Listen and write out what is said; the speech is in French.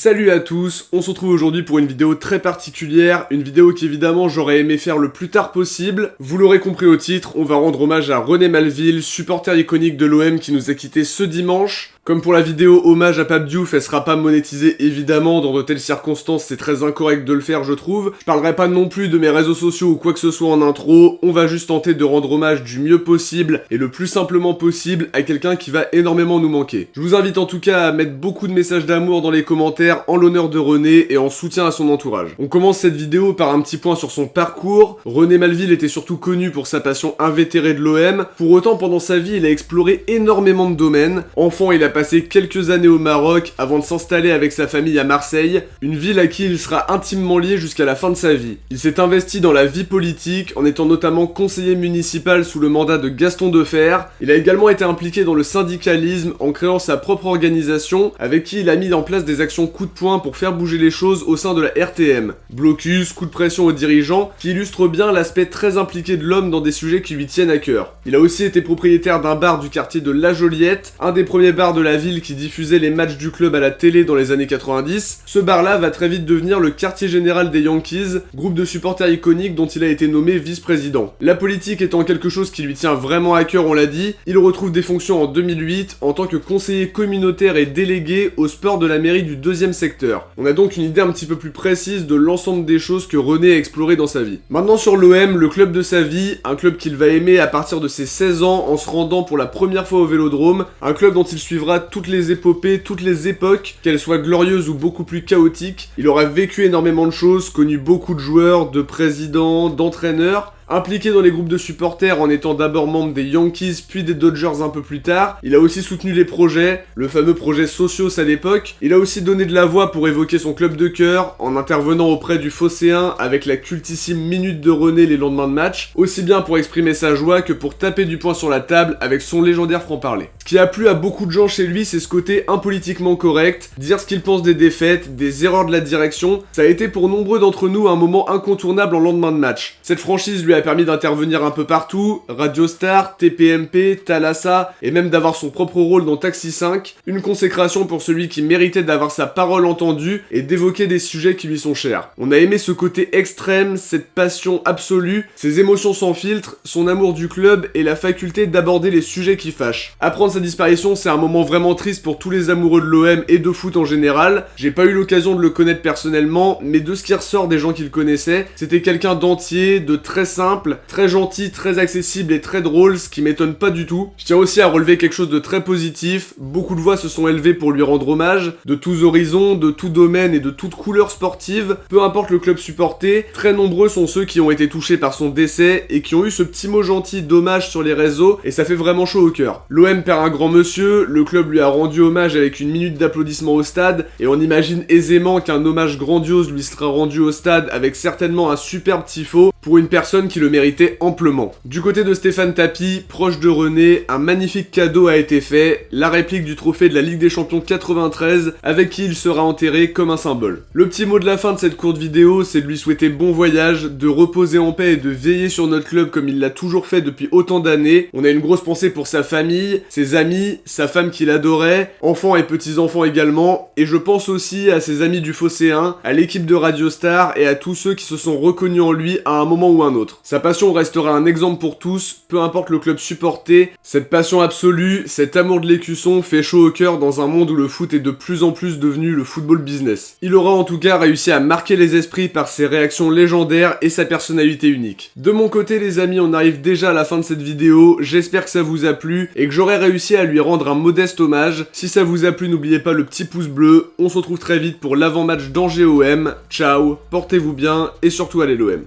Salut à tous, on se retrouve aujourd'hui pour une vidéo très particulière, une vidéo qu'évidemment j'aurais aimé faire le plus tard possible. Vous l'aurez compris au titre, on va rendre hommage à René Malville, supporter iconique de l'OM qui nous a quittés ce dimanche. Comme pour la vidéo hommage à Pape Diouf, elle sera pas monétisée évidemment, dans de telles circonstances c'est très incorrect de le faire je trouve. Je parlerai pas non plus de mes réseaux sociaux ou quoi que ce soit en intro, on va juste tenter de rendre hommage du mieux possible et le plus simplement possible à quelqu'un qui va énormément nous manquer. Je vous invite en tout cas à mettre beaucoup de messages d'amour dans les commentaires en l'honneur de René et en soutien à son entourage. On commence cette vidéo par un petit point sur son parcours. René Malville était surtout connu pour sa passion invétérée de l'OM. Pour autant, pendant sa vie, il a exploré énormément de domaines. Enfant, il a passé quelques années au Maroc avant de s'installer avec sa famille à Marseille, une ville à qui il sera intimement lié jusqu'à la fin de sa vie. Il s'est investi dans la vie politique en étant notamment conseiller municipal sous le mandat de Gaston Defferre. Il a également été impliqué dans le syndicalisme en créant sa propre organisation avec qui il a mis en place des actions coup de poing pour faire bouger les choses au sein de la RTM. Blocus, coup de pression aux dirigeants, qui illustre bien l'aspect très impliqué de l'homme dans des sujets qui lui tiennent à cœur. Il a aussi été propriétaire d'un bar du quartier de La Joliette, un des premiers bars de la ville qui diffusait les matchs du club à la télé dans les années 90. Ce bar-là va très vite devenir le quartier général des Yankees, groupe de supporters iconiques dont il a été nommé vice-président. La politique étant quelque chose qui lui tient vraiment à cœur, on l'a dit, il retrouve des fonctions en 2008 en tant que conseiller communautaire et délégué au sport de la mairie du 2e secteur. On a donc une idée un petit peu plus précise de l'ensemble des choses que René a exploré dans sa vie. Maintenant sur l'OM, le club de sa vie, un club qu'il va aimer à partir de ses 16 ans en se rendant pour la première fois au Vélodrome, un club dont il suivra toutes les épopées, toutes les époques, qu'elles soient glorieuses ou beaucoup plus chaotiques. Il aura vécu énormément de choses, connu beaucoup de joueurs, de présidents, d'entraîneurs. Impliqué dans les groupes de supporters en étant d'abord membre des Yankees puis des Dodgers un peu plus tard, il a aussi soutenu les projets, le fameux projet Socios à l'époque. Il a aussi donné de la voix pour évoquer son club de cœur en intervenant auprès du Phocéen avec la cultissime minute de René les lendemains de match, aussi bien pour exprimer sa joie que pour taper du poing sur la table avec son légendaire franc-parler. Ce qui a plu à beaucoup de gens chez lui, c'est ce côté impolitiquement correct, dire ce qu'il pense des défaites, des erreurs de la direction. Ça a été pour nombreux d'entre nous un moment incontournable en lendemain de match. Cette franchise lui a permis d'intervenir un peu partout, Radio Star, TPMP, Thalassa, et même d'avoir son propre rôle dans Taxi 5, une consécration pour celui qui méritait d'avoir sa parole entendue et d'évoquer des sujets qui lui sont chers. On a aimé ce côté extrême, cette passion absolue, ses émotions sans filtre, son amour du club et la faculté d'aborder les sujets qui fâchent. Apprendre sa disparition, c'est un moment vraiment triste pour tous les amoureux de l'OM et de foot en général. J'ai pas eu l'occasion de le connaître personnellement, mais de ce qui ressort des gens qui le connaissaient, c'était quelqu'un d'entier, de très simple, très gentil, très accessible et très drôle, ce qui m'étonne pas du tout. Je tiens aussi à relever quelque chose de très positif, beaucoup de voix se sont élevées pour lui rendre hommage, de tous horizons, de tout domaine et de toute couleur sportive, peu importe le club supporté, très nombreux sont ceux qui ont été touchés par son décès et qui ont eu ce petit mot gentil d'hommage sur les réseaux et ça fait vraiment chaud au cœur. L'OM perd un grand monsieur, le club lui a rendu hommage avec une minute d'applaudissement au stade et on imagine aisément qu'un hommage grandiose lui sera rendu au stade avec certainement un superbe tifo pour une personne qui le méritait amplement. Du côté de Stéphane Tapie, proche de René, un magnifique cadeau a été fait, la réplique du trophée de la Ligue des Champions 93, avec qui il sera enterré comme un symbole. Le petit mot de la fin de cette courte vidéo, c'est de lui souhaiter bon voyage, de reposer en paix et de veiller sur notre club comme il l'a toujours fait depuis autant d'années. On a une grosse pensée pour sa famille, ses amis, sa femme qu'il adorait, enfants et petits-enfants également, et je pense aussi à ses amis du Phocéen, à l'équipe de Radio Star et à tous ceux qui se sont reconnus en lui à un moment ou un autre. Sa passion restera un exemple pour tous, peu importe le club supporté. Cette passion absolue, cet amour de l'écusson fait chaud au cœur dans un monde où le foot est de plus en plus devenu le football business. Il aura en tout cas réussi à marquer les esprits par ses réactions légendaires et sa personnalité unique. De mon côté les amis, on arrive déjà à la fin de cette vidéo, j'espère que ça vous a plu et que j'aurai réussi à lui rendre un modeste hommage. Si ça vous a plu, n'oubliez pas le petit pouce bleu, on se retrouve très vite pour l'avant-match d'Angers OM. Ciao, portez-vous bien et surtout allez l'OM.